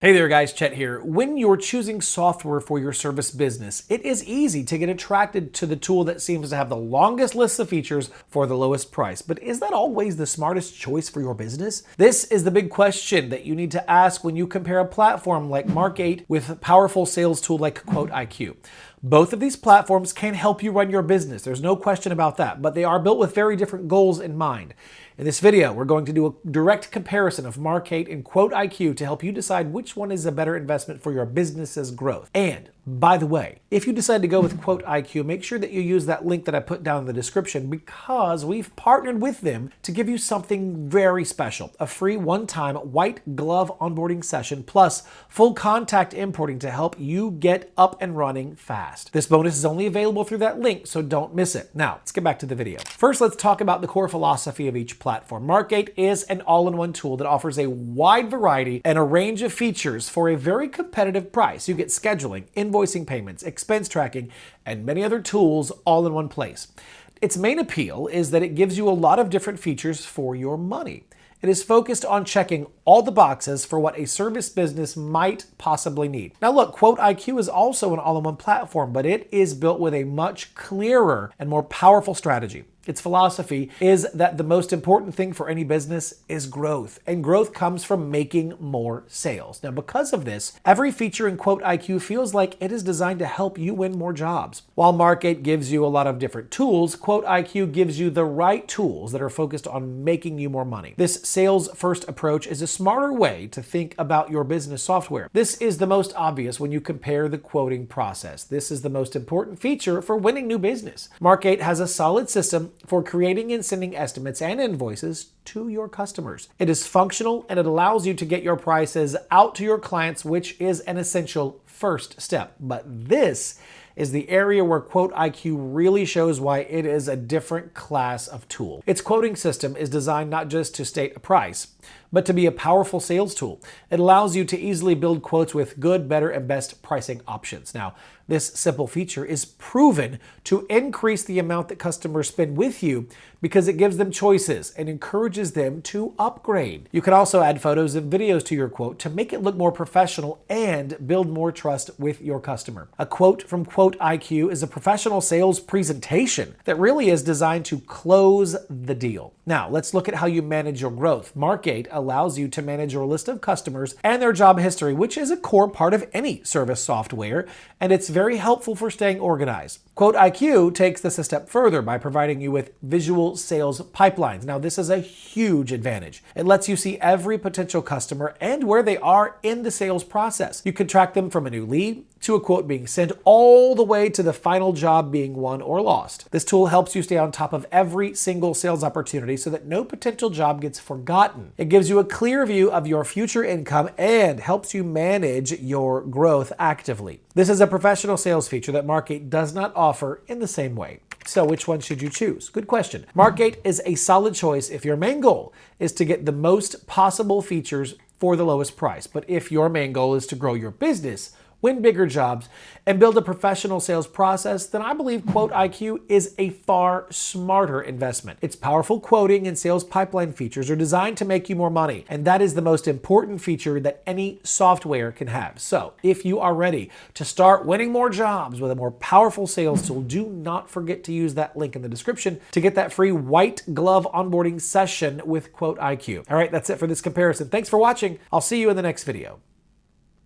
Hey there guys, Chet here. When you're choosing software for your service business, it is easy to get attracted to the tool that seems to have the longest list of features for the lowest price. But is that always the smartest choice for your business? This is the big question that you need to ask when you compare a platform like Markate with a powerful sales tool like QuoteIQ. Both of these platforms can help you run your business. There's no question about that, but they are built with very different goals in mind. In this video, we're going to do a direct comparison of Markate and QuoteIQ to help you decide which one is a better investment for your business's growth. And by the way, if you decide to go with QuoteIQ, make sure that you use that link that I put down in the description because we've partnered with them to give you something very special. A free one-time white glove onboarding session plus full contact importing to help you get up and running fast. This bonus is only available through that link, so don't miss it. Now, let's get back to the video. First, let's talk about the core philosophy of each platform. Markate is an all-in-one tool that offers a wide variety and a range of features for a very competitive price. You get scheduling, invoicing payments, expense tracking, and many other tools all in one place. Its main appeal is that it gives you a lot of different features for your money. It is focused on checking all the boxes for what a service business might possibly need. Now look, QuoteIQ is also an all-in-one platform, but it is built with a much clearer and more powerful strategy. Its philosophy is that the most important thing for any business is growth, and growth comes from making more sales. Now, because of this, every feature in QuoteIQ feels like it is designed to help you win more jobs. While Markate gives you a lot of different tools, QuoteIQ gives you the right tools that are focused on making you more money. This sales-first approach is a smarter way to think about your business software. This is the most obvious when you compare the quoting process. This is the most important feature for winning new business. Markate has a solid system for creating and sending estimates and invoices to your customers. It is functional and it allows you to get your prices out to your clients, which is an essential first step. But this is the area where QuoteIQ really shows why it is a different class of tool. Its quoting system is designed not just to state a price, but to be a powerful sales tool. It allows you to easily build quotes with good, better, and best pricing options. Now, this simple feature is proven to increase the amount that customers spend with you because it gives them choices and encourages them to upgrade. You can also add photos and videos to your quote to make it look more professional and build more trust with your customer. A quote from QuoteIQ is a professional sales presentation that really is designed to close the deal. Now, let's look at how you manage your growth. Markate allows you to manage your list of customers and their job history, which is a core part of any service software, and it's very helpful for staying organized. QuoteIQ takes this a step further by providing you with visual sales pipelines. Now, this is a huge advantage. It lets you see every potential customer and where they are in the sales process. You can track them from a new lead to a quote being sent all the way to the final job being won or lost. This tool helps you stay on top of every single sales opportunity so that no potential job gets forgotten. It gives you a clear view of your future income and helps you manage your growth actively. This is a professional sales feature that Markate does not offer in the same way. So which one should you choose? Good question. Markate is a solid choice if your main goal is to get the most possible features for the lowest price. But if your main goal is to grow your business, win bigger jobs, and build a professional sales process, then I believe QuoteIQ is a far smarter investment. Its powerful quoting and sales pipeline features are designed to make you more money, and that is the most important feature that any software can have. So, if you are ready to start winning more jobs with a more powerful sales tool, do not forget to use that link in the description to get that free white glove onboarding session with QuoteIQ. All right, that's it for this comparison. Thanks for watching. I'll see you in the next video.